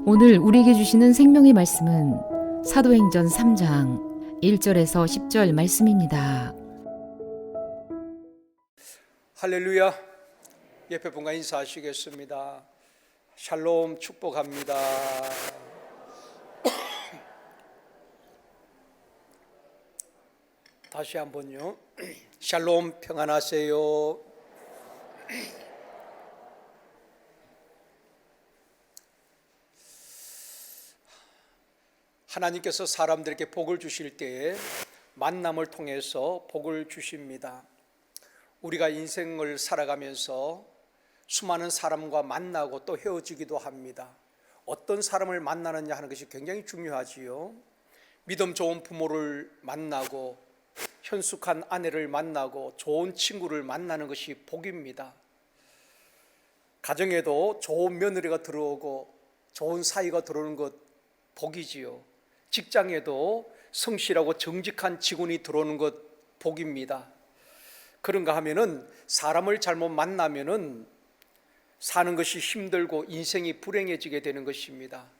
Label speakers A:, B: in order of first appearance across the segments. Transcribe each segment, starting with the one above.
A: 오늘 우리에게 주시는 생명의 말씀은 사도행전 3장 1절에서 10절 말씀입니다.
B: 할렐루야. 예배 분과 인사하시겠습니다. 샬롬 축복합니다. 다시 한번요. 샬롬 평안하세요. 하나님께서 사람들에게 복을 주실 때에 만남을 통해서 복을 주십니다. 우리가 인생을 살아가면서 수많은 사람과 만나고 또 헤어지기도 합니다. 어떤 사람을 만나느냐 하는 것이 굉장히 중요하지요. 믿음 좋은 부모를 만나고 현숙한 아내를 만나고 좋은 친구를 만나는 것이 복입니다. 가정에도 좋은 며느리가 들어오고 좋은 사위가 들어오는 것 복이지요. 직장에도 성실하고 정직한 직원이 들어오는 것 복입니다. 그런가 하면은 사람을 잘못 만나면은 사는 것이 힘들고 인생이 불행해지게 되는 것입니다.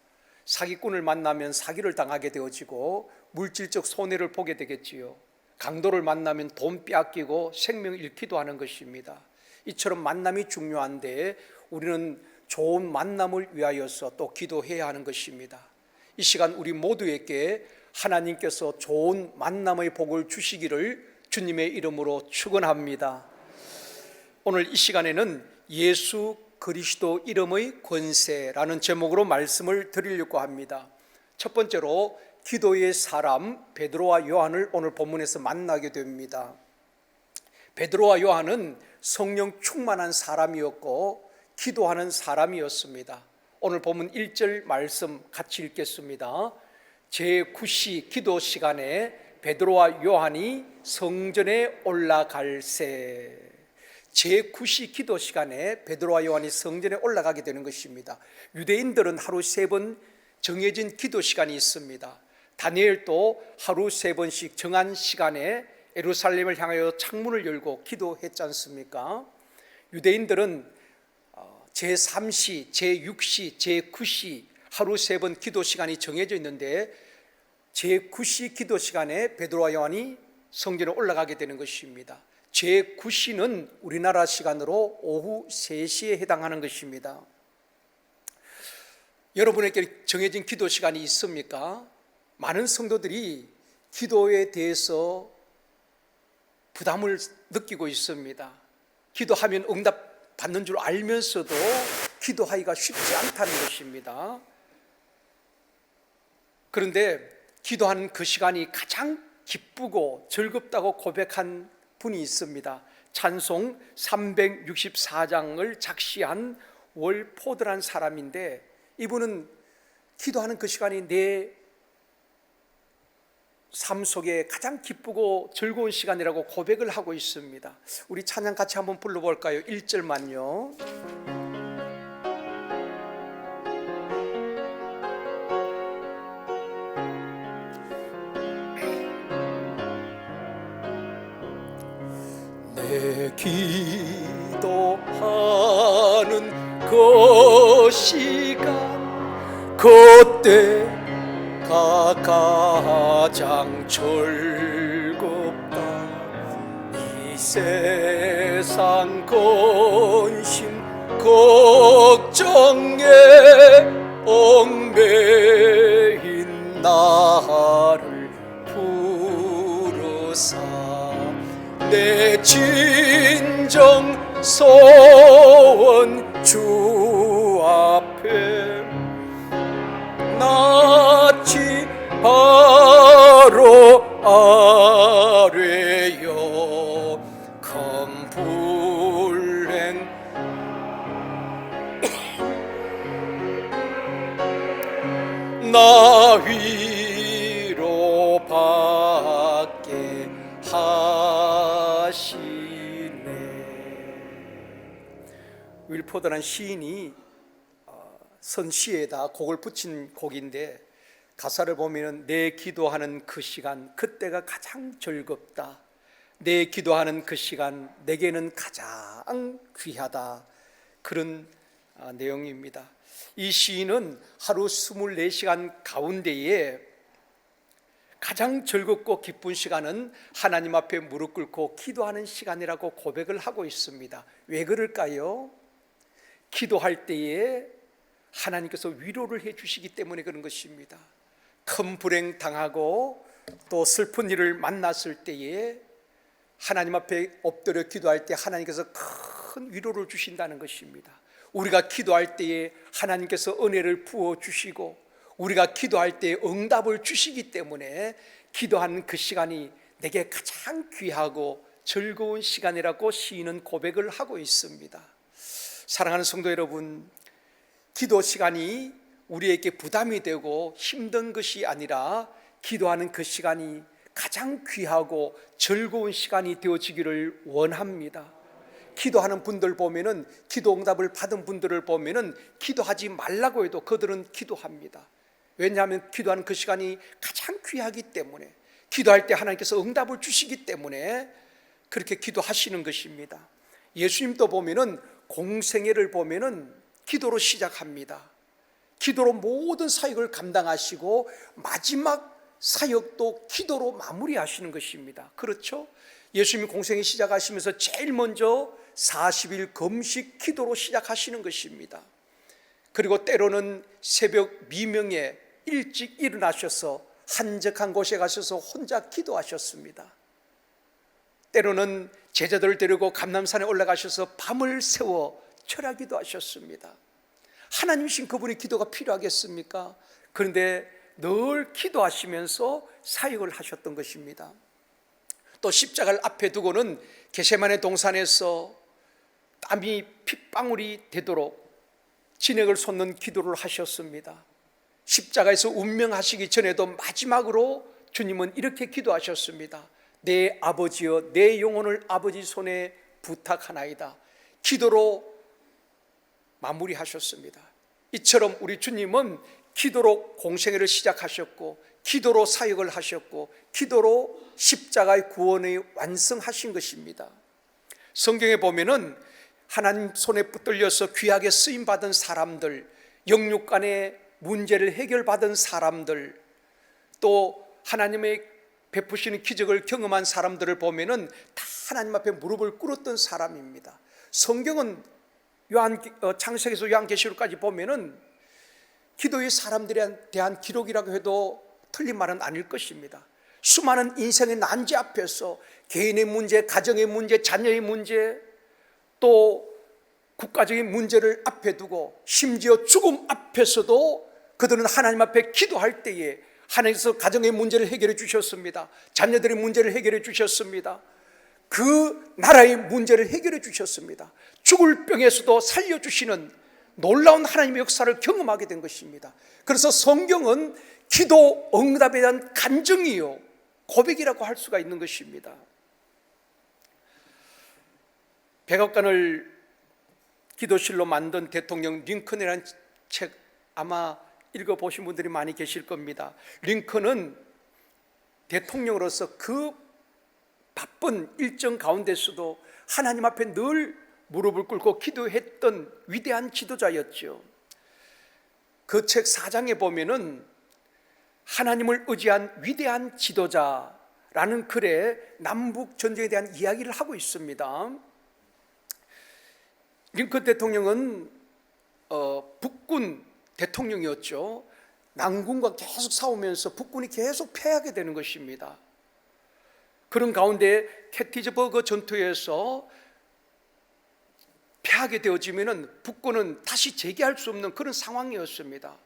B: 사기꾼을 만나면 사기를 당하게 되어지고 물질적 손해를 보게 되겠지요. 강도를 만나면 돈 빼앗기고 생명 잃기도 하는 것입니다. 이처럼 만남이 중요한데 우리는 좋은 만남을 위하여서 또 기도해야 하는 것입니다. 이 시간 우리 모두에게 하나님께서 좋은 만남의 복을 주시기를 주님의 이름으로 축원합니다. 오늘 이 시간에는 예수 그리스도 이름의 권세라는 제목으로 말씀을 드리려고 합니다. 첫 번째로 기도의 사람 베드로와 요한을 오늘 본문에서 만나게 됩니다. 베드로와 요한은 성령 충만한 사람이었고 기도하는 사람이었습니다. 오늘 본문 1절 말씀 같이 읽겠습니다. 제9시 기도 시간에 베드로와 요한이 성전에 올라갈새. 제9시 기도 시간에 베드로와 요한이 성전에 올라가게 되는 것입니다. 유대인들은 하루 3번 정해진 기도 시간이 있습니다. 다니엘도 하루 3번씩 정한 시간에 예루살렘을 향하여 창문을 열고 기도했지 않습니까? 유대인들은 제3시, 제6시, 제9시 하루 3번 기도 시간이 정해져 있는데 제9시 기도 시간에 베드로와 요한이 성전에 올라가게 되는 것입니다. 제9시는 우리나라 시간으로 오후 3시에 해당하는 것입니다. 여러분에게 정해진 기도 시간이 있습니까? 많은 성도들이 기도에 대해서 부담을 느끼고 있습니다. 기도하면 응답 받는 줄 알면서도 기도하기가 쉽지 않다는 것입니다. 그런데 기도하는 그 시간이 가장 기쁘고 즐겁다고 고백한 분이 있습니다. 찬송 364장을 작시한 월포드란 사람인데 이분은 기도하는 그 시간이 내 삶 속에 가장 기쁘고 즐거운 시간이라고 고백을 하고 있습니다. 우리 찬양 같이 한번 불러볼까요? 1절만요. 내 기도하는 그 시간 그때 가장 즐겁다. 이 세상 근심 걱정에 얽매인 나를 부르사 내 진정 소원 주 앞에 낯이 바로 아뢰요 금불행 나 위로 받게 하시네. 윌포드란 시인이 선 시에다 곡을 붙인 곡인데 가사를 보면 내 기도하는 그 시간 그때가 가장 즐겁다. 내 기도하는 그 시간 내게는 가장 귀하다. 그런 내용입니다. 이 시인은 하루 24시간 가운데에 가장 즐겁고 기쁜 시간은 하나님 앞에 무릎 꿇고 기도하는 시간이라고 고백을 하고 있습니다. 왜 그럴까요? 기도할 때에 하나님께서 위로를 해 주시기 때문에 그런 것입니다. 큰 불행 당하고 또 슬픈 일을 만났을 때에 하나님 앞에 엎드려 기도할 때 하나님께서 큰 위로를 주신다는 것입니다. 우리가 기도할 때에 하나님께서 은혜를 부어 주시고 우리가 기도할 때에 응답을 주시기 때문에 기도하는 그 시간이 내게 가장 귀하고 즐거운 시간이라고 시인은 고백을 하고 있습니다. 사랑하는 성도 여러분, 기도 시간이 우리에게 부담이 되고 힘든 것이 아니라 기도하는 그 시간이 가장 귀하고 즐거운 시간이 되어지기를 원합니다. 기도하는 분들 보면은, 기도 응답을 받은 분들을 보면은 기도하지 말라고 해도 그들은 기도합니다. 왜냐하면 기도하는 그 시간이 가장 귀하기 때문에, 기도할 때 하나님께서 응답을 주시기 때문에 그렇게 기도하시는 것입니다. 예수님도 보면은 공생애를 보면은 기도로 시작합니다. 기도로 모든 사역을 감당하시고 마지막 사역도 기도로 마무리하시는 것입니다. 그렇죠? 예수님이 공생애 시작하시면서 제일 먼저 40일 금식 기도로 시작하시는 것입니다. 그리고 때로는 새벽 미명에 일찍 일어나셔서 한적한 곳에 가셔서 혼자 기도하셨습니다. 때로는 제자들을 데리고 감람산에 올라가셔서 밤을 새워 철야기도 하셨습니다. 하나님이신 그분의 기도가 필요하겠습니까? 그런데 늘 기도하시면서 사역을 하셨던 것입니다. 또 십자가를 앞에 두고는 겟세마네 동산에서 땀이 핏방울이 되도록 진액을 쏟는 기도를 하셨습니다. 십자가에서 운명하시기 전에도 마지막으로 주님은 이렇게 기도하셨습니다. 내 아버지여, 내 영혼을 아버지 손에 부탁하나이다. 기도로 마무리하셨습니다. 이처럼 우리 주님은 기도로 공생애를 시작하셨고, 기도로 사역을 하셨고, 기도로 십자가의 구원을 완성하신 것입니다. 성경에 보면은 하나님 손에 붙들려서 귀하게 쓰임받은 사람들, 영육간의 문제를 해결받은 사람들, 또 하나님의 베푸시는 기적을 경험한 사람들을 보면은 다 하나님 앞에 무릎을 꿇었던 사람입니다. 성경은 창세기에서 요한계시록까지 보면은 기도의 사람들에 대한 기록이라고 해도 틀린 말은 아닐 것입니다. 수많은 인생의 난제 앞에서 개인의 문제, 가정의 문제, 자녀의 문제, 또 국가적인 문제를 앞에 두고 심지어 죽음 앞에서도 그들은 하나님 앞에 기도할 때에 하나님께서 가정의 문제를 해결해 주셨습니다. 자녀들의 문제를 해결해 주셨습니다. 그 나라의 문제를 해결해 주셨습니다. 죽을 병에서도 살려주시는 놀라운 하나님의 역사를 경험하게 된 것입니다. 그래서 성경은 기도 응답에 대한 간증이요, 고백이라고 할 수가 있는 것입니다. 백악관을 기도실로 만든 대통령 링컨이라는 책 아마 읽어보신 분들이 많이 계실 겁니다. 링컨은 대통령으로서 그 바쁜 일정 가운데서도 하나님 앞에 늘 무릎을 꿇고 기도했던 위대한 지도자였죠. 그 책 4장에 보면은 하나님을 의지한 위대한 지도자라는 글에 남북 전쟁에 대한 이야기를 하고 있습니다. 링컨 대통령은 북군 대통령이었죠. 남군과 계속 싸우면서 북군이 계속 패하게 되는 것입니다. 그런 가운데 캐티즈버그 전투에서 패하게 되어지면은 북군은 다시 재기할 수 없는 그런 상황이었습니다.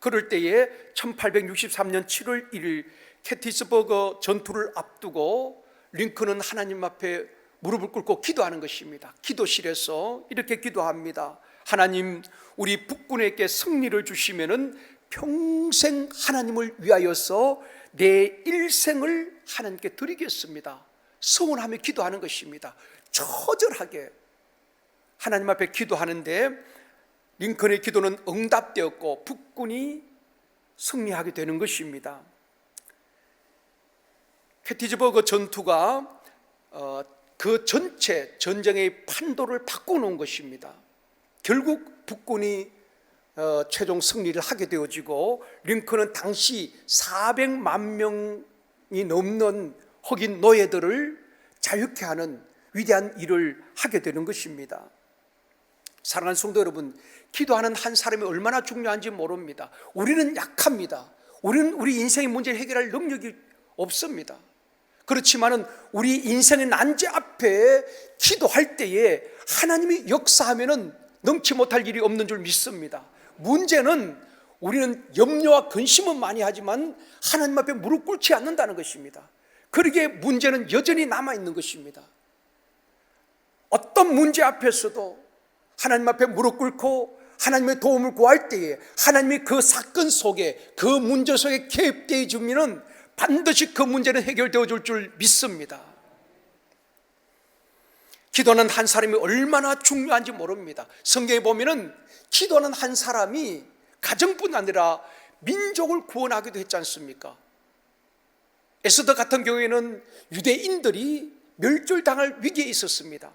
B: 그럴 때에 1863년 7월 1일 캐티즈버그 전투를 앞두고 링컨은 하나님 앞에 무릎을 꿇고 기도하는 것입니다. 기도실에서 이렇게 기도합니다. 하나님, 우리 북군에게 승리를 주시면은 평생 하나님을 위하여서 내 일생을 하나님께 드리겠습니다. 서원하며 기도하는 것입니다. 처절하게 하나님 앞에 기도하는데 링컨의 기도는 응답되었고 북군이 승리하게 되는 것입니다. 캐티즈버그 전투가 그 전체 전쟁의 판도를 바꿔놓은 것입니다. 결국 북군이 최종 승리를 하게 되어지고, 링컨은 당시 400만 명이 넘는 흑인 노예들을 자유케 하는 위대한 일을 하게 되는 것입니다. 사랑하는 성도 여러분, 기도하는 한 사람이 얼마나 중요한지 모릅니다. 우리는 약합니다. 우리는 우리 인생의 문제를 해결할 능력이 없습니다. 그렇지만은 우리 인생의 난제 앞에 기도할 때에 하나님이 역사하면은 넘지 못할 일이 없는 줄 믿습니다. 문제는 우리는 염려와 근심은 많이 하지만 하나님 앞에 무릎 꿇지 않는다는 것입니다. 그러기에 문제는 여전히 남아있는 것입니다. 어떤 문제 앞에서도 하나님 앞에 무릎 꿇고 하나님의 도움을 구할 때에 하나님이 그 사건 속에, 그 문제 속에 개입되어 주면은 반드시 그 문제는 해결되어 줄 믿습니다. 기도하는 한 사람이 얼마나 중요한지 모릅니다. 성경에 보면은 기도하는 한 사람이 가정뿐 아니라 민족을 구원하기도 했지 않습니까? 에스더 같은 경우에는 유대인들이 멸절당할 위기에 있었습니다.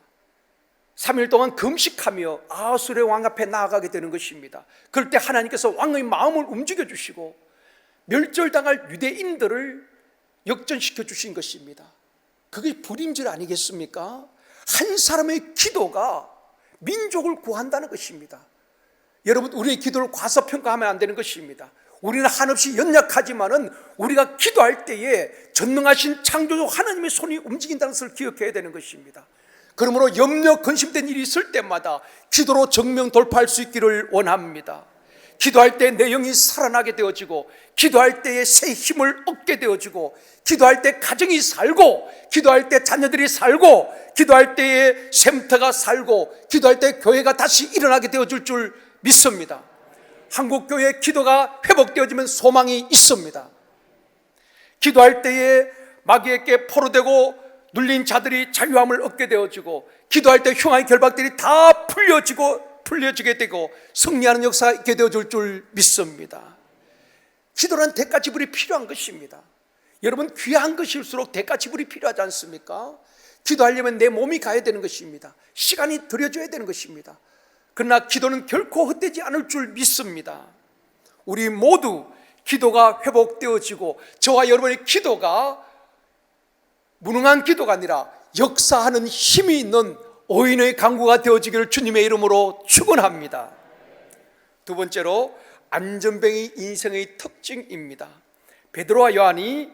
B: 3일 동안 금식하며 아수르의 왕 앞에 나아가게 되는 것입니다. 그럴 때 하나님께서 왕의 마음을 움직여 주시고 멸절당할 유대인들을 역전시켜 주신 것입니다. 그게 불임질 아니겠습니까? 한 사람의 기도가 민족을 구한다는 것입니다. 여러분, 우리의 기도를 과소평가하면 안 되는 것입니다. 우리는 한없이 연약하지만은 우리가 기도할 때에 전능하신 창조주 하나님의 손이 움직인다는 것을 기억해야 되는 것입니다. 그러므로 염려, 근심된 일이 있을 때마다 기도로 정명 돌파할 수 있기를 원합니다. 기도할 때 내 영이 살아나게 되어지고, 기도할 때에 새 힘을 얻게 되어지고, 기도할 때 가정이 살고, 기도할 때 자녀들이 살고, 기도할 때에 샘터가 살고, 기도할 때 교회가 다시 일어나게 되어질 줄 믿습니다. 한국교회 기도가 회복되어지면 소망이 있습니다. 기도할 때에 마귀에게 포로되고 눌린 자들이 자유함을 얻게 되어지고, 기도할 때 흉악의 결박들이 다 풀려지게 되고 승리하는 역사가 있게 되어질 줄 믿습니다. 기도는 대가 지불이 필요한 것입니다. 여러분, 귀한 것일수록 대가 지불이 필요하지 않습니까? 기도하려면 내 몸이 가야 되는 것입니다. 시간이 들여져야 되는 것입니다. 그러나 기도는 결코 헛되지 않을 줄 믿습니다. 우리 모두 기도가 회복되어지고, 저와 여러분의 기도가 무능한 기도가 아니라 역사하는 힘이 있는 오인의 강구가 되어지기를 주님의 이름으로 축원합니다. 두 번째로, 안전뱅이 인생의 특징입니다. 베드로와 요한이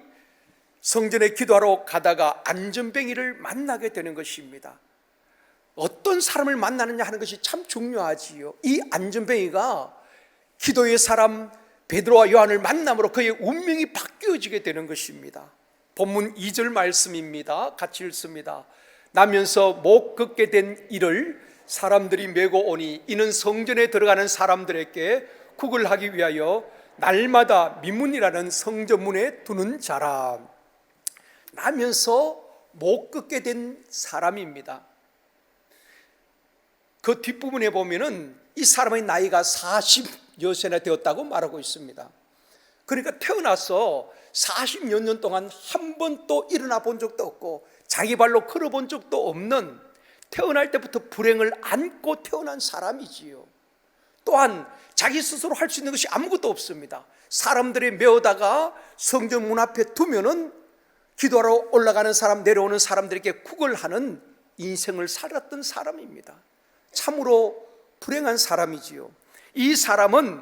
B: 성전에 기도하러 가다가 안전뱅이를 만나게 되는 것입니다. 어떤 사람을 만나느냐 하는 것이 참 중요하지요. 이 안전뱅이가 기도의 사람 베드로와 요한을 만남으로 그의 운명이 바뀌어지게 되는 것입니다. 본문 2절 말씀입니다. 같이 읽습니다. 나면서 못 걷게 된 이를 사람들이 메고 오니 이는 성전에 들어가는 사람들에게 구걸하기 위하여 날마다 미문이라는 성전문에 두는 자라. 나면서 못 걷게 된 사람입니다. 그 뒷부분에 보면은 이 사람의 나이가 40여 세나 되었다고 말하고 있습니다. 그러니까 태어나서 40여 년 동안 한 번도 일어나 본 적도 없고 자기 발로 걸어본 적도 없는, 태어날 때부터 불행을 안고 태어난 사람이지요. 또한 자기 스스로 할 수 있는 것이 아무것도 없습니다. 사람들이 메어다가 성전 문 앞에 두면은 기도하러 올라가는 사람, 내려오는 사람들에게 구걸하는 인생을 살았던 사람입니다. 참으로 불행한 사람이지요. 이 사람은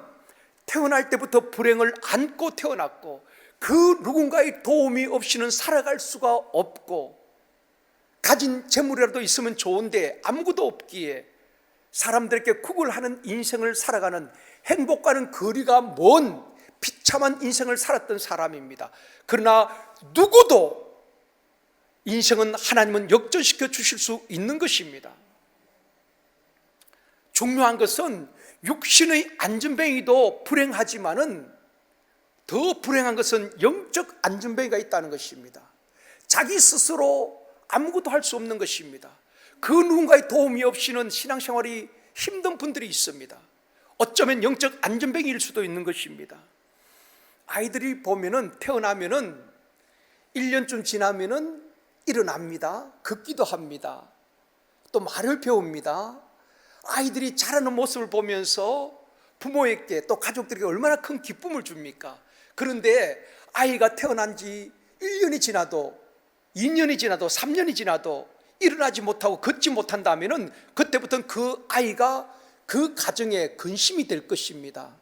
B: 태어날 때부터 불행을 안고 태어났고, 그 누군가의 도움이 없이는 살아갈 수가 없고, 가진 재물이라도 있으면 좋은데 아무것도 없기에 사람들에게 구걸하는 인생을 살아가는, 행복과는 거리가 먼 비참한 인생을 살았던 사람입니다. 그러나 누구도 인생은 하나님은 역전시켜 주실 수 있는 것입니다. 중요한 것은 육신의 안전뱅이도 불행하지만은 더 불행한 것은 영적 안전뱅이가 있다는 것입니다. 자기 스스로 아무것도 할 수 없는 것입니다. 그 누군가의 도움이 없이는 신앙생활이 힘든 분들이 있습니다. 어쩌면 영적 안전뱅이일 수도 있는 것입니다. 아이들이 보면은 태어나면은 1년쯤 지나면은 일어납니다. 걷기도 합니다. 또 말을 배웁니다. 아이들이 자라는 모습을 보면서 부모에게 또 가족들에게 얼마나 큰 기쁨을 줍니까? 그런데 아이가 태어난 지 1년이 지나도 2년이 지나도 3년이 지나도 일어나지 못하고 걷지 못한다면 그때부터는 그 아이가 그 가정의 근심이 될 것입니다.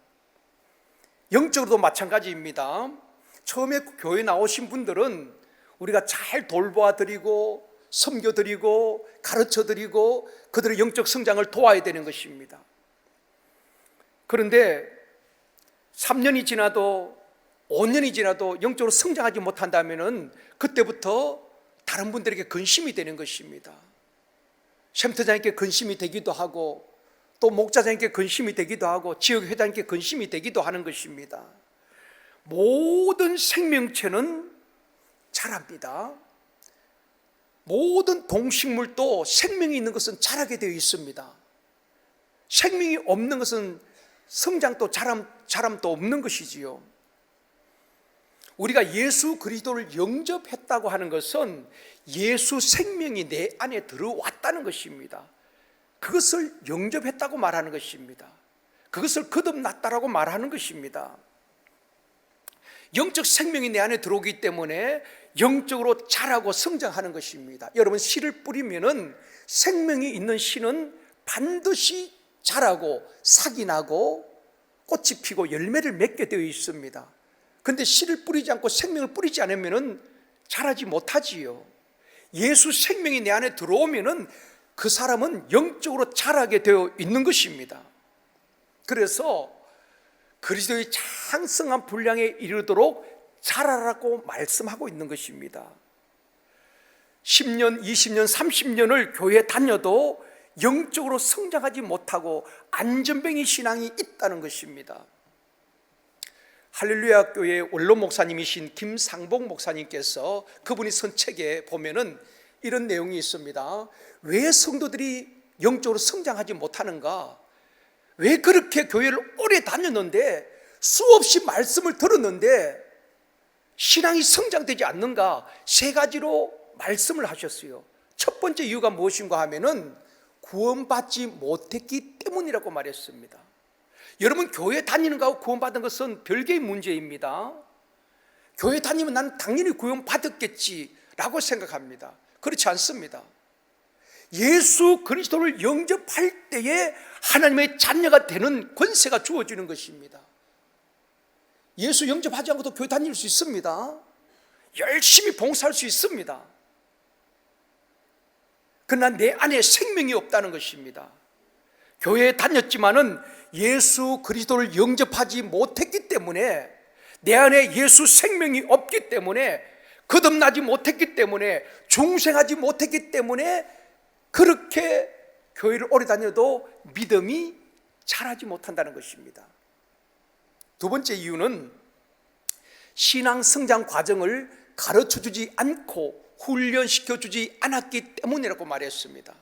B: 영적으로도 마찬가지입니다. 처음에 교회 나오신 분들은 우리가 잘 돌보아드리고 섬겨드리고 가르쳐드리고 그들의 영적 성장을 도와야 되는 것입니다. 그런데 3년이 지나도 5년이 지나도 영적으로 성장하지 못한다면 그때부터 다른 분들에게 근심이 되는 것입니다. 샘터장님께 근심이 되기도 하고 또 목자장님께 근심이 되기도 하고 지역회장님께 근심이 되기도 하는 것입니다. 모든 생명체는 자랍니다. 모든 동식물도 생명이 있는 것은 자라게 되어 있습니다. 생명이 없는 것은 성장도 자람도 없는 것이지요. 우리가 예수 그리스도를 영접했다고 하는 것은 예수 생명이 내 안에 들어왔다는 것입니다. 그것을 영접했다고 말하는 것입니다. 그것을 거듭났다라고 말하는 것입니다. 영적 생명이 내 안에 들어오기 때문에 영적으로 자라고 성장하는 것입니다. 여러분, 씨를 뿌리면은 생명이 있는 씨는 반드시 자라고 싹이 나고 꽃이 피고 열매를 맺게 되어 있습니다. 그런데 씨를 뿌리지 않고 생명을 뿌리지 않으면 자라지 못하지요. 예수 생명이 내 안에 들어오면 그 사람은 영적으로 자라게 되어 있는 것입니다. 그래서 그리스도의 장성한 분량에 이르도록 자라라고 말씀하고 있는 것입니다. 10년, 20년, 30년을 교회 다녀도 영적으로 성장하지 못하고 안전뱅이 신앙이 있다는 것입니다. 할렐루야 교회 원로 목사님이신 김상복 목사님께서 그분이 쓴 책에 보면은 이런 내용이 있습니다. 왜 성도들이 영적으로 성장하지 못하는가? 왜 그렇게 교회를 오래 다녔는데 수없이 말씀을 들었는데 신앙이 성장되지 않는가? 세 가지로 말씀을 하셨어요. 첫 번째 이유가 무엇인가 하면은 구원받지 못했기 때문이라고 말했습니다. 여러분, 교회 다니는 거하고 구원받은 것은 별개의 문제입니다. 교회 다니면 나는 당연히 구원받았겠지라고 생각합니다. 그렇지 않습니다. 예수 그리스도를 영접할 때에 하나님의 자녀가 되는 권세가 주어지는 것입니다. 예수 영접하지 않고도 교회 다닐 수 있습니다. 열심히 봉사할 수 있습니다. 그러나 내 안에 생명이 없다는 것입니다. 교회에 다녔지만은 예수 그리스도를 영접하지 못했기 때문에, 내 안에 예수 생명이 없기 때문에, 거듭나지 못했기 때문에, 중생하지 못했기 때문에 그렇게 교회를 오래 다녀도 믿음이 자라지 못한다는 것입니다. 두 번째 이유는 신앙 성장 과정을 가르쳐주지 않고 훈련시켜주지 않았기 때문이라고 말했습니다.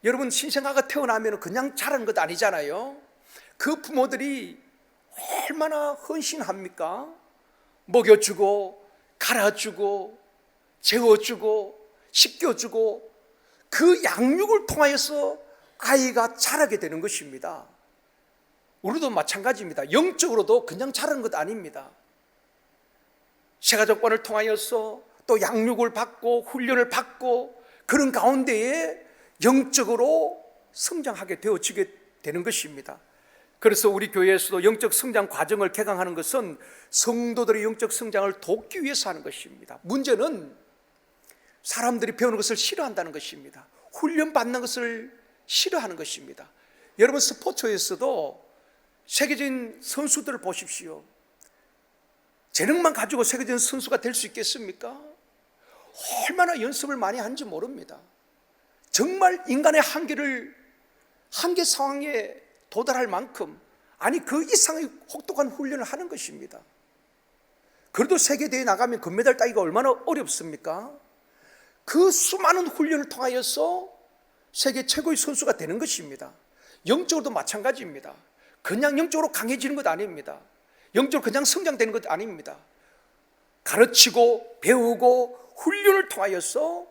B: 여러분, 신생아가 태어나면 그냥 자라는 것 아니잖아요. 그 부모들이 얼마나 헌신합니까? 먹여주고 갈아주고 재워주고 씻겨주고 그 양육을 통하여서 아이가 자라게 되는 것입니다. 우리도 마찬가지입니다. 영적으로도 그냥 자라는 것 아닙니다. 세가족관을 통하여서 또 양육을 받고 훈련을 받고 그런 가운데에 영적으로 성장하게 되어지게 되는 것입니다. 그래서 우리 교회에서도 영적 성장 과정을 개강하는 것은 성도들의 영적 성장을 돕기 위해서 하는 것입니다. 문제는 사람들이 배우는 것을 싫어한다는 것입니다. 훈련받는 것을 싫어하는 것입니다. 여러분, 스포츠에서도 세계적인 선수들을 보십시오. 재능만 가지고 세계적인 선수가 될 수 있겠습니까? 얼마나 연습을 많이 하는지 모릅니다. 정말 인간의 한계 상황에 도달할 만큼, 아니 그 이상의 혹독한 훈련을 하는 것입니다. 그래도 세계대회에 나가면 금메달 따기가 얼마나 어렵습니까? 그 수많은 훈련을 통하여서 세계 최고의 선수가 되는 것입니다. 영적으로도 마찬가지입니다. 그냥 영적으로 강해지는 것 아닙니다. 영적으로 그냥 성장되는 것 아닙니다. 가르치고 배우고 훈련을 통하여서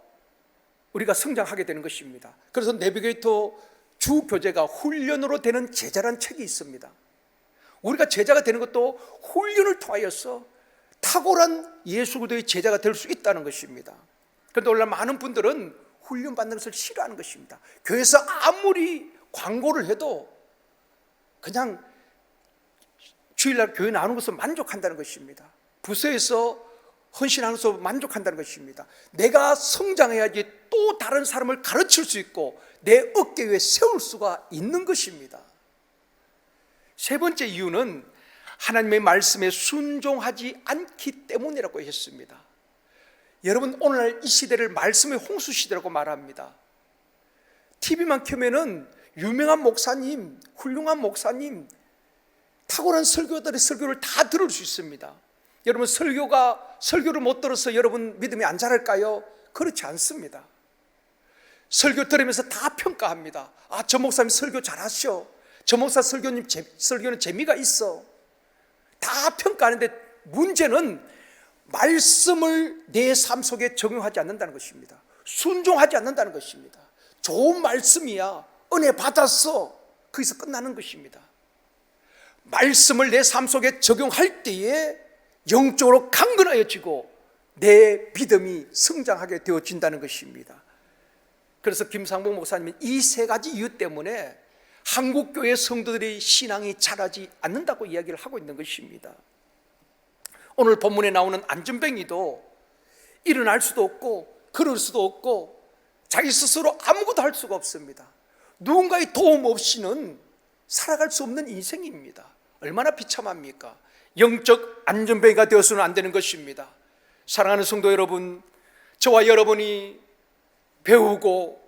B: 우리가 성장하게 되는 것입니다. 그래서 내비게이터 주 교재가 훈련으로 되는 제자란 책이 있습니다. 우리가 제자가 되는 것도 훈련을 통하여서 탁월한 예수 그리스도의 제자가 될 수 있다는 것입니다. 그런데 오늘날 많은 분들은 훈련받는 것을 싫어하는 것입니다. 교회에서 아무리 광고를 해도 그냥 주일날 교회 나오는 것을 만족한다는 것입니다. 부서에서 헌신하는 것을 만족한다는 것입니다. 내가 성장해야지 또 다른 사람을 가르칠 수 있고 내 어깨 위에 세울 수가 있는 것입니다. 세 번째 이유는 하나님의 말씀에 순종하지 않기 때문이라고 했습니다. 여러분, 오늘날 이 시대를 말씀의 홍수 시대라고 말합니다. TV만 켜면은 유명한 목사님, 훌륭한 목사님, 탁월한 설교들의 설교를 다 들을 수 있습니다. 여러분, 설교를 못 들어서 여러분 믿음이 안 자랄까요? 그렇지 않습니다. 설교 들으면서 다 평가합니다. 아, 저 목사님 설교 잘하셔. 저 목사 설교는 재미가 있어. 다 평가하는데 문제는 말씀을 내 삶 속에 적용하지 않는다는 것입니다. 순종하지 않는다는 것입니다. 좋은 말씀이야. 은혜 받았어. 거기서 끝나는 것입니다. 말씀을 내 삶 속에 적용할 때에 영적으로 강건하여지고 내 믿음이 성장하게 되어진다는 것입니다. 그래서 김상봉 목사님은 이 세 가지 이유 때문에 한국교회 성도들의 신앙이 자라지 않는다고 이야기를 하고 있는 것입니다. 오늘 본문에 나오는 안전뱅이도 일어날 수도 없고 걸을 수도 없고 자기 스스로 아무것도 할 수가 없습니다. 누군가의 도움 없이는 살아갈 수 없는 인생입니다. 얼마나 비참합니까? 영적 안전뱅이가 되어서는 안 되는 것입니다. 사랑하는 성도 여러분, 저와 여러분이 배우고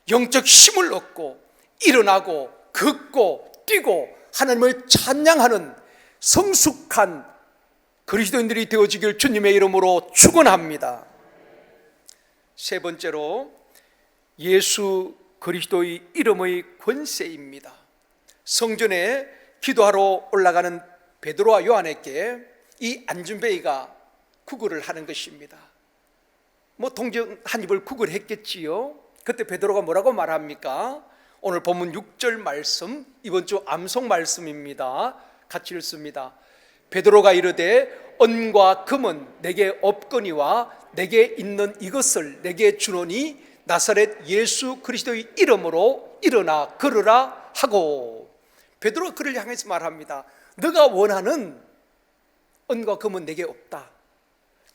B: 영적 힘을 얻고 일어나고 걷고 뛰고 하나님을 찬양하는 성숙한 그리스도인들이 되어지길 주님의 이름으로 축원합니다. 세 번째로 예수 그리스도의 이름의 권세입니다. 성전에 기도하러 올라가는 베드로와 요한에게 이 안전뱅이가 구걸을 하는 것입니다. 동정 한 입을 구걸했겠지요. 그때 베드로가 뭐라고 말합니까? 오늘 본문 6절 말씀, 이번 주 암송 말씀입니다. 같이 읽습니다. 베드로가 이르되 은과 금은 내게 없거니와 내게 있는 이것을 내게 주노니 나사렛 예수 그리스도의 이름으로 일어나 걸으라 하고, 베드로가 그를 향해서 말합니다. 너가 원하는 은과 금은 내게 없다.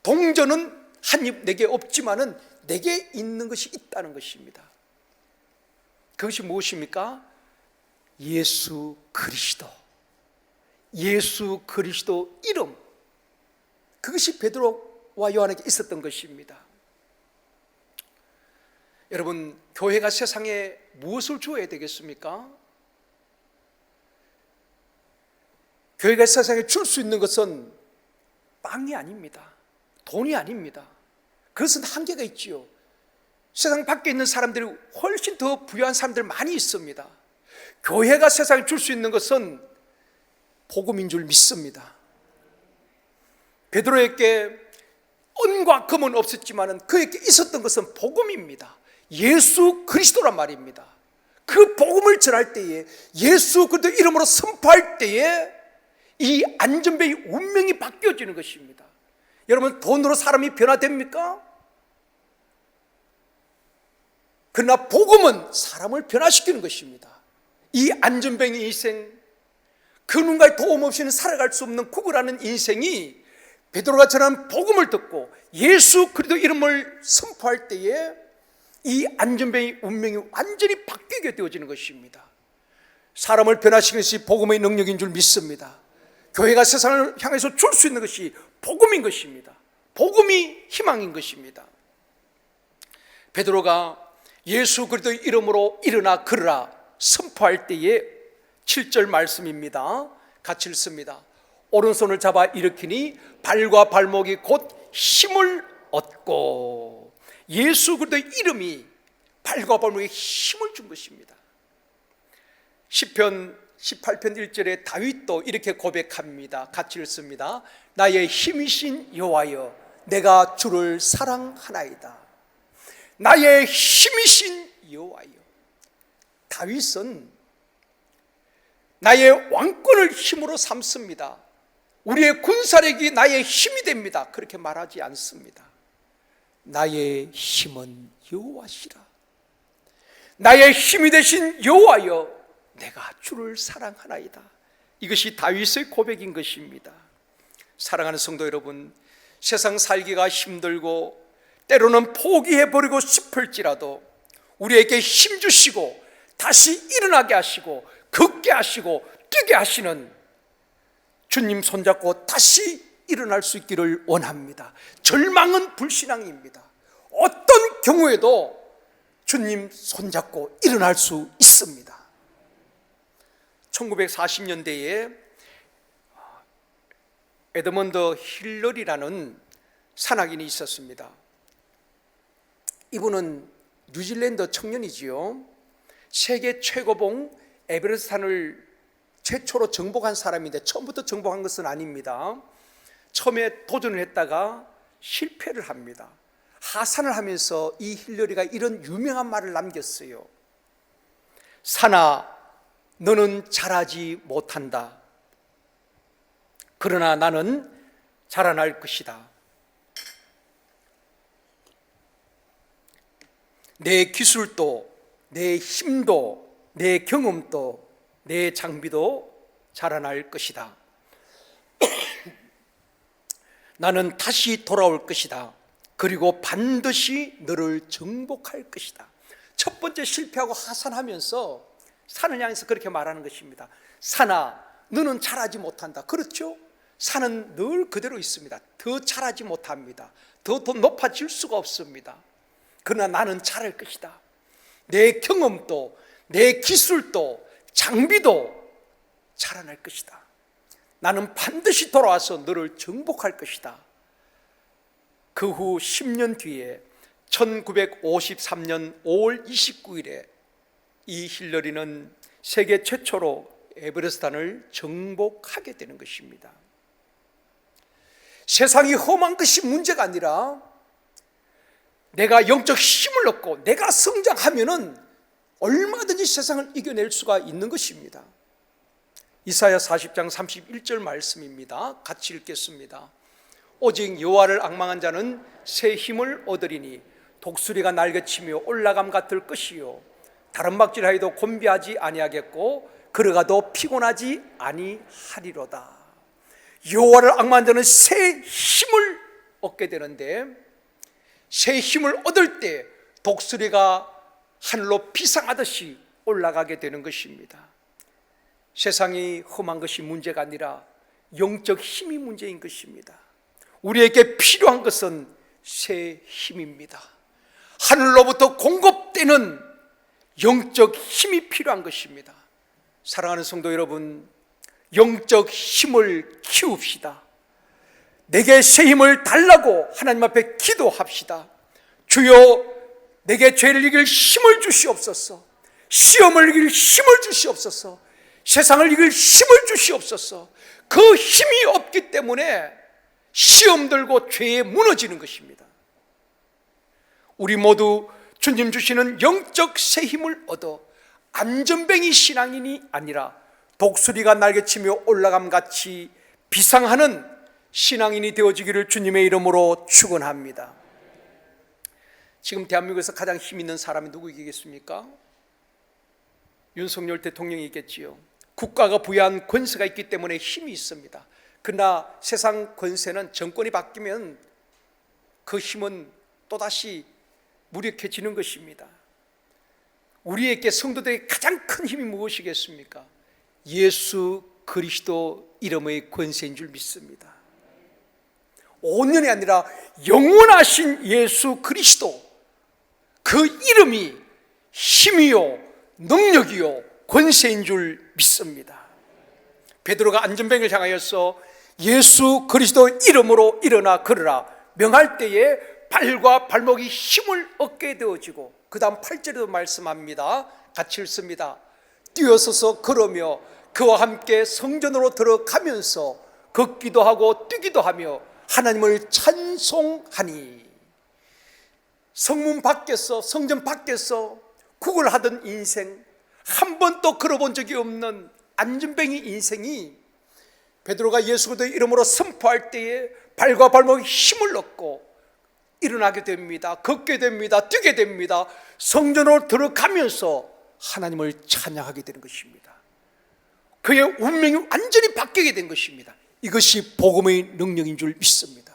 B: 동전은 한 입 내게 없지만은 내게 있는 것이 있다는 것입니다. 그것이 무엇입니까? 예수 그리스도, 예수 그리스도 이름. 그것이 베드로와 요한에게 있었던 것입니다. 여러분, 교회가 세상에 무엇을 주어야 되겠습니까? 교회가 세상에 줄 수 있는 것은 빵이 아닙니다. 돈이 아닙니다. 그것은 한계가 있지요. 세상 밖에 있는 사람들이 훨씬 더 부유한 사람들 많이 있습니다. 교회가 세상에 줄 수 있는 것은 복음인 줄 믿습니다. 베드로에게 은과 금은 없었지만 그에게 있었던 것은 복음입니다. 예수 그리스도란 말입니다. 그 복음을 전할 때에, 예수 그리스도 이름으로 선포할 때에 이 안전뱅이 운명이 바뀌어지는 것입니다. 여러분, 돈으로 사람이 변화됩니까? 그러나 복음은 사람을 변화시키는 것입니다. 이 안전뱅이 인생, 그 누군가의 도움 없이는 살아갈 수 없는 구걸하는 인생이 베드로가 전한 복음을 듣고 예수 그리스도 이름을 선포할 때에 이 안전뱅이 운명이 완전히 바뀌게 되어지는 것입니다. 사람을 변화시키는 것이 복음의 능력인 줄 믿습니다. 교회가 세상을 향해서 줄 수 있는 것이 복음인 것입니다. 복음이 희망인 것입니다. 베드로가 예수 그리스도의 이름으로 일어나 걸으라 선포할 때에 7절 말씀입니다. 같이 읽습니다. 오른손을 잡아 일으키니 발과 발목이 곧 힘을 얻고, 예수 그리스도의 이름이 발과 발목에 힘을 준 것입니다. 시편 18편 1절에 다윗도 이렇게 고백합니다. 같이 읽습니다. 나의 힘이신 여호와여, 내가 주를 사랑하나이다. 나의 힘이신 여호와여. 다윗은 나의 왕권을 힘으로 삼습니다. 우리의 군사력이 나의 힘이 됩니다. 그렇게 말하지 않습니다. 나의 힘은 여호와시라. 나의 힘이 되신 여호와여, 내가 주를 사랑하나이다. 이것이 다윗의 고백인 것입니다. 사랑하는 성도 여러분, 세상 살기가 힘들고 때로는 포기해버리고 싶을지라도 우리에게 힘 주시고 다시 일어나게 하시고 걷게 하시고 뛰게 하시는 주님 손잡고 다시 일어날 수 있기를 원합니다. 절망은 불신앙입니다. 어떤 경우에도 주님 손잡고 일어날 수 있습니다. 1940년대에 에드먼드 힐러리라는 산악인이 있었습니다. 이분은 뉴질랜드 청년이지요. 세계 최고봉 에베레스트산을 최초로 정복한 사람인데 처음부터 정복한 것은 아닙니다. 처음에 도전을 했다가 실패를 합니다. 하산을 하면서 이 힐러리가 이런 유명한 말을 남겼어요. 산아, 너는 잘하지 못한다. 그러나 나는 자라날 것이다. 내 기술도, 내 힘도, 내 경험도, 내 장비도 자라날 것이다. 나는 다시 돌아올 것이다. 그리고 반드시 너를 정복할 것이다. 첫 번째 실패하고 하산하면서 산을 향해서 그렇게 말하는 것입니다. 산아, 너는 잘하지 못한다. 그렇죠? 산은 늘 그대로 있습니다. 더 잘하지 못합니다. 더 높아질 수가 없습니다. 그러나 나는 잘할 것이다. 내 경험도, 내 기술도, 장비도 자라날 것이다. 나는 반드시 돌아와서 너를 정복할 것이다. 그 후 10년 뒤에 1953년 5월 29일에 이 힐러리는 세계 최초로 에베레스트산을 정복하게 되는 것입니다. 세상이 험한 것이 문제가 아니라 내가 영적 힘을 얻고 내가 성장하면은 얼마든지 세상을 이겨낼 수가 있는 것입니다. 이사야 40장 31절 말씀입니다. 같이 읽겠습니다. 오직 여호와를 앙망한 자는 새 힘을 얻으리니 독수리가 날개치며 올라감 같을 것이요 다른 박질하여도 곤비하지 아니하겠고 걸어가도 피곤하지 아니하리로다. 여호와를 앙망한 자는 새 힘을 얻게 되는데, 새 힘을 얻을 때 독수리가 하늘로 비상하듯이 올라가게 되는 것입니다. 세상이 험한 것이 문제가 아니라 영적 힘이 문제인 것입니다. 우리에게 필요한 것은 새 힘입니다. 하늘로부터 공급되는 영적 힘이 필요한 것입니다. 사랑하는 성도 여러분, 영적 힘을 키웁시다. 내게 새 힘을 달라고 하나님 앞에 기도합시다. 주여, 내게 죄를 이길 힘을 주시옵소서. 시험을 이길 힘을 주시옵소서. 세상을 이길 힘을 주시옵소서. 그 힘이 없기 때문에 시험 들고 죄에 무너지는 것입니다. 우리 모두 주님 주시는 영적 새 힘을 얻어 안전뱅이 신앙인이 아니라 독수리가 날개치며 올라감같이 비상하는 신앙인이 되어지기를 주님의 이름으로 축원합니다. 지금 대한민국에서 가장 힘 있는 사람이 누구이겠습니까? 윤석열 대통령이겠지요. 국가가 부여한 권세가 있기 때문에 힘이 있습니다. 그러나 세상 권세는 정권이 바뀌면 그 힘은 또다시 무력해지는 것입니다. 우리에게 성도들의 가장 큰 힘이 무엇이겠습니까? 예수 그리스도 이름의 권세인 줄 믿습니다. 5년이 아니라 영원하신 예수 그리스도, 그 이름이 힘이요 능력이요 권세인 줄 믿습니다. 베드로가 안전뱅이를 향하여서 예수 그리스도 이름으로 일어나 걸으라 명할 때에 발과 발목이 힘을 얻게 되어지고, 그 다음 8절에도 말씀합니다. 같이 읽습니다. 뛰어서서 걸으며 그와 함께 성전으로 들어가면서 걷기도 하고 뛰기도 하며 하나님을 찬송하니. 성문 밖에서, 성전 밖에서 구걸하던 인생, 한 번도 걸어본 적이 없는 안전뱅이 인생이 베드로가 예수 그리스도의 이름으로 선포할 때에 발과 발목에 힘을 얻고 일어나게 됩니다. 걷게 됩니다. 뛰게 됩니다. 성전으로 들어가면서 하나님을 찬양하게 되는 것입니다. 그의 운명이 완전히 바뀌게 된 것입니다. 이것이 복음의 능력인 줄 믿습니다.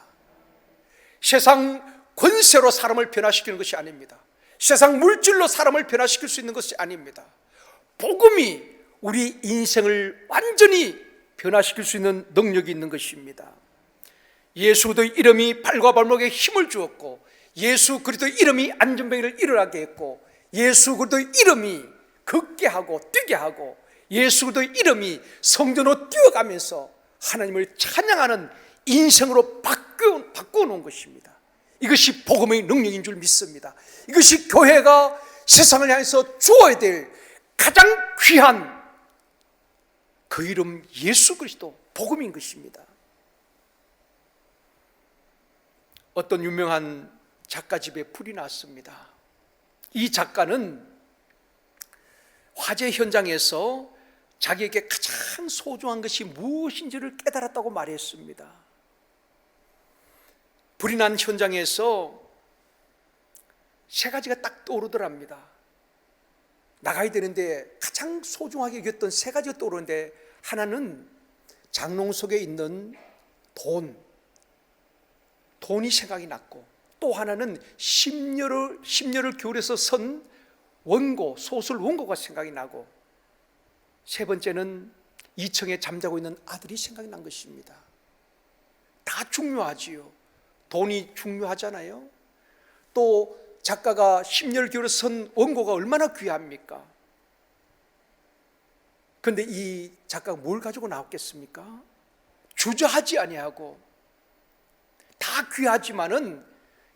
B: 세상 권세로 사람을 변화시키는 것이 아닙니다. 세상 물질로 사람을 변화시킬 수 있는 것이 아닙니다. 복음이 우리 인생을 완전히 변화시킬 수 있는 능력이 있는 것입니다. 예수 그리스도의 이름이 발과 발목에 힘을 주었고, 예수 그리스도의 이름이 안전뱅이를 일어나게 했고, 예수 그리스도의 이름이 걷게 하고 뛰게 하고, 예수 그리스도의 이름이 성전으로 뛰어가면서 하나님을 찬양하는 인생으로 바꾸어 놓은 것입니다. 이것이 복음의 능력인 줄 믿습니다. 이것이 교회가 세상을 향해서 주어야 될 가장 귀한 그 이름 예수 그리스도 복음인 것입니다. 어떤 유명한 작가 집에 불이 났습니다. 이 작가는 화재 현장에서 자기에게 가장 소중한 것이 무엇인지를 깨달았다고 말했습니다. 불이 난 현장에서 세 가지가 딱 떠오르더랍니다. 나가야 되는데 가장 소중하게 여겼던 세 가지가 떠오르는데, 하나는 장롱 속에 있는 돈이 생각이 났고, 또 하나는 심려를 기울여서 선 원고, 소설 원고가 생각이 나고, 세 번째는 2층에 잠자고 있는 아들이 생각이 난 것입니다. 다 중요하지요. 돈이 중요하잖아요. 또 작가가 심려를 기울여서 선 원고가 얼마나 귀합니까? 그런데 이 작가가 뭘 가지고 나왔겠습니까? 주저하지 아니하고, 다 귀하지만은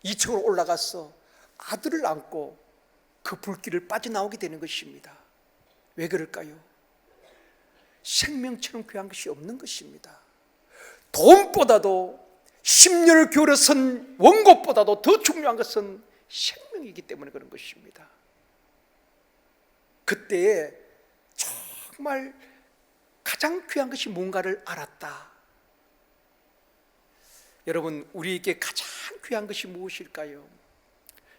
B: 2층으로 올라가서 아들을 안고 그 불길을 빠져나오게 되는 것입니다. 왜 그럴까요? 생명처럼 귀한 것이 없는 것입니다. 돈보다도, 심려를 기울여 선 원고보다도 더 중요한 것은 생명이기 때문에 그런 것입니다. 그때에 정말 가장 귀한 것이 뭔가를 알았다. 여러분, 우리에게 가장 귀한 것이 무엇일까요?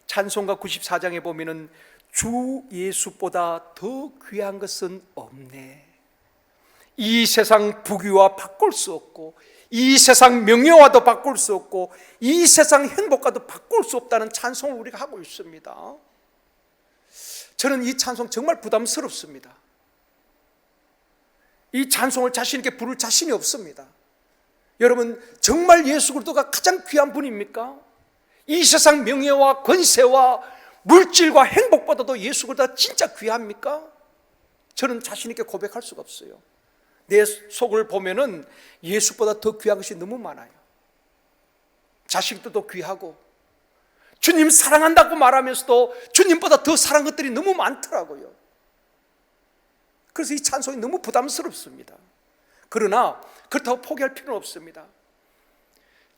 B: 찬송가 94장에 보면은 주 예수보다 더 귀한 것은 없네. 이 세상 부귀와 바꿀 수 없고, 이 세상 명예와도 바꿀 수 없고, 이 세상 행복과도 바꿀 수 없다는 찬송을 우리가 하고 있습니다. 저는 이 찬송 정말 부담스럽습니다. 이 찬송을 자신 있게 부를 자신이 없습니다. 여러분, 정말 예수 그리스도가 가장 귀한 분입니까? 이 세상 명예와 권세와 물질과 행복보다도 예수 그리스도가 진짜 귀합니까? 저는 자신 있게 고백할 수가 없어요. 내 속을 보면은 예수보다 더 귀한 것이 너무 많아요. 자식들도 귀하고, 주님 사랑한다고 말하면서도 주님보다 더 사랑한 것들이 너무 많더라고요. 그래서 이 찬송이 너무 부담스럽습니다. 그러나 그렇다고 포기할 필요는 없습니다.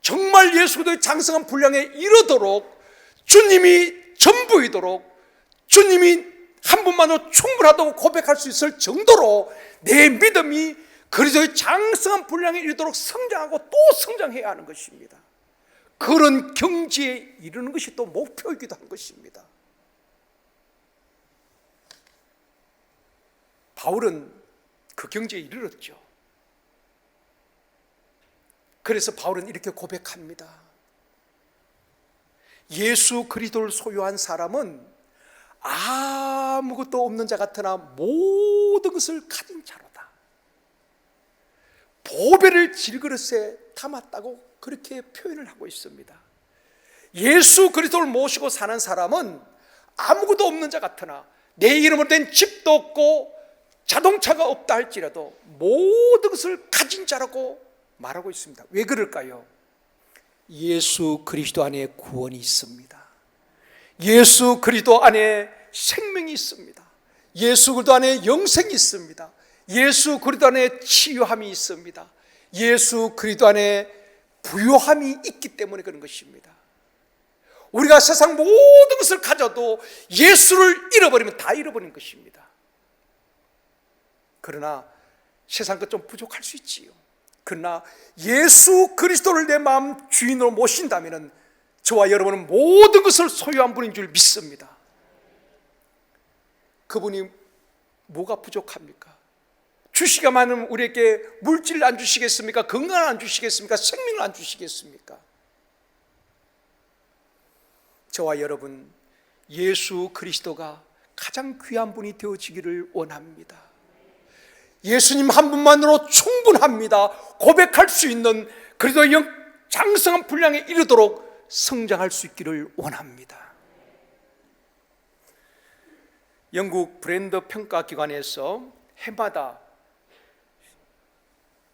B: 정말 예수 그리스도의 장성한 분량에 이르도록, 주님이 전부이도록, 주님이 한 분만으로 충분하다고 고백할 수 있을 정도로 내 믿음이 그리스도의 장성한 분량에 이르도록 성장하고 또 성장해야 하는 것입니다. 그런 경지에 이르는 것이 또 목표이기도 한 것입니다. 바울은 그 경지에 이르렀죠. 그래서 바울은 이렇게 고백합니다. 예수 그리스도를 소유한 사람은 아무것도 없는 자 같으나 모든 것을 가진 자로다. 보배를 질그릇에 담았다고 그렇게 표현을 하고 있습니다. 예수 그리스도를 모시고 사는 사람은 아무것도 없는 자 같으나, 내 이름으로 된 집도 없고 자동차가 없다 할지라도 모든 것을 가진 자라고 말하고 있습니다. 왜 그럴까요? 예수 그리스도 안에 구원이 있습니다. 예수 그리스도 안에 생명이 있습니다. 예수 그리스도 안에 영생이 있습니다. 예수 그리스도 안에 치유함이 있습니다. 예수 그리스도 안에 부요함이 있기 때문에 그런 것입니다. 우리가 세상 모든 것을 가져도 예수를 잃어버리면 다 잃어버린 것입니다. 그러나 세상 것 좀 부족할 수 있지요. 그러나 예수 그리스도를 내 마음 주인으로 모신다면 저와 여러분은 모든 것을 소유한 분인 줄 믿습니다. 그분이 뭐가 부족합니까? 주시가 많으면 우리에게 물질을 안 주시겠습니까? 건강을 안 주시겠습니까? 생명을 안 주시겠습니까? 저와 여러분, 예수 그리스도가 가장 귀한 분이 되어지기를 원합니다. 예수님 한 분만으로 충분합니다. 고백할 수 있는, 그래도 장성한 분량에 이르도록 성장할 수 있기를 원합니다. 영국 브랜드 평가기관에서 해마다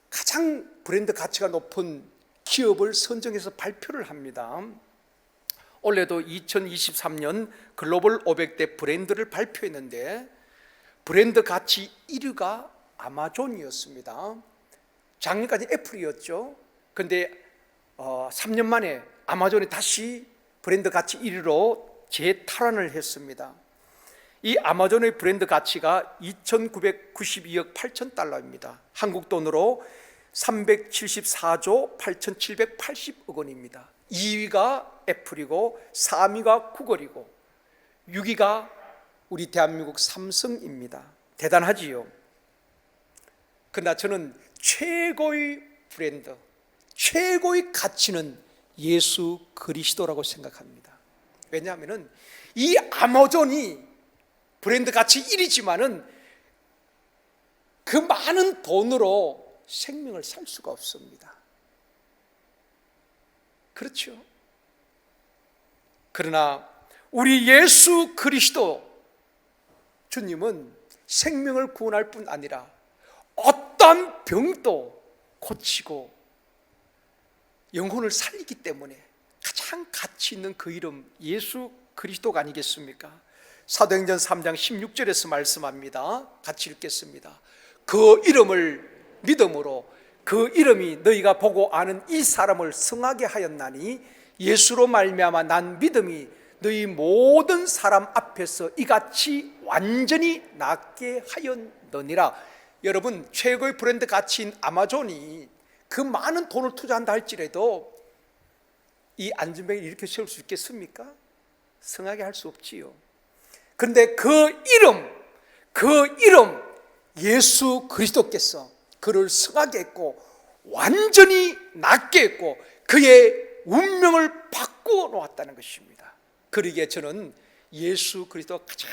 B: 가장 브랜드 가치가 높은 기업을 선정해서 발표를 합니다. 올해도 2023년 글로벌 500대 브랜드를 발표했는데 브랜드 가치 1위가 아마존이었습니다. 작년까지 애플이었죠. 그런데 3년 만에 아마존이 다시 브랜드 가치 1위로 재탈환을 했습니다. 이 아마존의 브랜드 가치가 2,992억 8천 달러입니다. 한국 돈으로 374조 8,780억 원입니다. 2위가 애플이고 3위가 구글이고 6위가 우리 대한민국 삼성입니다. 대단하지요. 그러나 저는 최고의 브랜드, 최고의 가치는 예수 그리스도라고 생각합니다. 왜냐하면 이 아마존이 브랜드 가치 1위지만은 그 많은 돈으로 생명을 살 수가 없습니다. 그렇죠? 그러나 우리 예수 그리스도 주님은 생명을 구원할 뿐 아니라 어떤 병도 고치고 영혼을 살리기 때문에 가장 가치 있는 그 이름 예수 그리스도가 아니겠습니까? 사도행전 3장 16절에서 말씀합니다. 같이 읽겠습니다. 그 이름을 믿음으로 그 이름이 너희가 보고 아는 이 사람을 성하게 하였나니 예수로 말미암아 난 믿음이 너희 모든 사람 앞에서 이같이 완전히 낫게 하였느니라. 여러분, 최고의 브랜드 가치인 아마존이 그 많은 돈을 투자한다 할지라도 이 안전벨을 이렇게 세울 수 있겠습니까? 성하게 할 수 없지요. 그런데 그 이름 예수 그리스도께서 그를 성하게 했고 완전히 낫게 했고 그의 운명을 바꾸어 놓았다는 것입니다. 그러기에 저는 예수 그리스도가 가장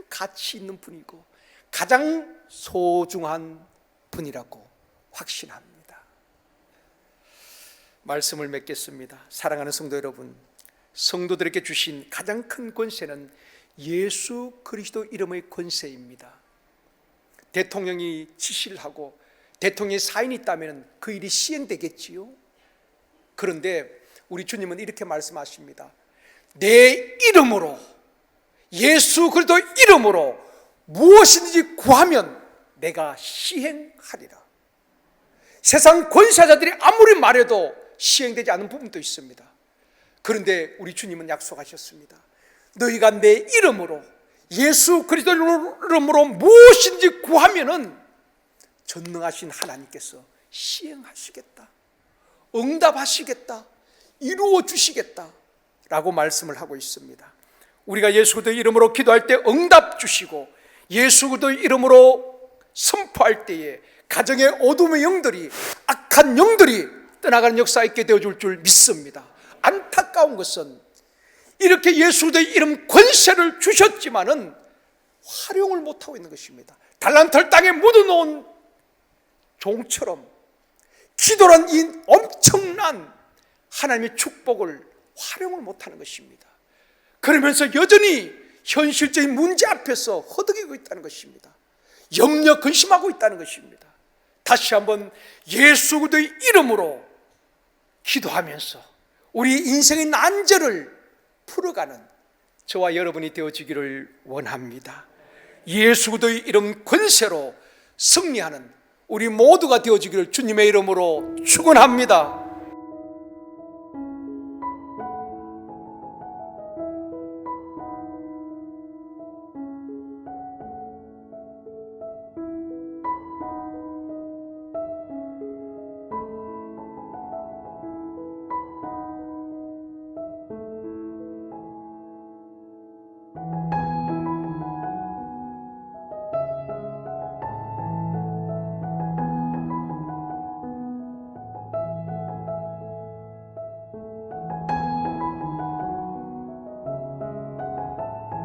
B: 가치 있는 분이고 가장 소중한 분이라고 확신합니다. 말씀을 맺겠습니다. 사랑하는 성도 여러분, 성도들에게 주신 가장 큰 권세는 예수 그리스도 이름의 권세입니다. 대통령이 지시를 하고 대통령의 사인이 있다면 그 일이 시행되겠지요. 그런데 우리 주님은 이렇게 말씀하십니다. 내 이름으로, 예수 그리스도 이름으로 무엇이든지 구하면 내가 시행하리라. 세상 권세자들이 아무리 말해도 시행되지 않은 부분도 있습니다. 그런데 우리 주님은 약속하셨습니다. 너희가 내 이름으로, 예수 그리스도 이름으로 무엇인지 구하면은 전능하신 하나님께서 시행하시겠다, 응답하시겠다, 이루어 주시겠다 라고 말씀을 하고 있습니다. 우리가 예수 그리스도 이름으로 기도할 때 응답 주시고 예수 그리스도 이름으로 선포할 때에 가정의 어둠의 영들이, 악한 영들이 떠나가는 역사 있게 되어줄 줄 믿습니다. 안타까운 것은 이렇게 예수 그리스도의 이름 권세를 주셨지만은 활용을 못하고 있는 것입니다. 달란트를 땅에 묻어놓은 종처럼 기도란 이 엄청난 하나님의 축복을 활용을 못하는 것입니다. 그러면서 여전히 현실적인 문제 앞에서 허덕이고 있다는 것입니다. 염려 근심하고 있다는 것입니다. 다시 한번 예수 그리스도의 이름으로 기도하면서 우리 인생의 난제를 풀어가는 저와 여러분이 되어지기를 원합니다. 예수 그리스도의 이름 권세로 승리하는 우리 모두가 되어지기를 주님의 이름으로 축원합니다.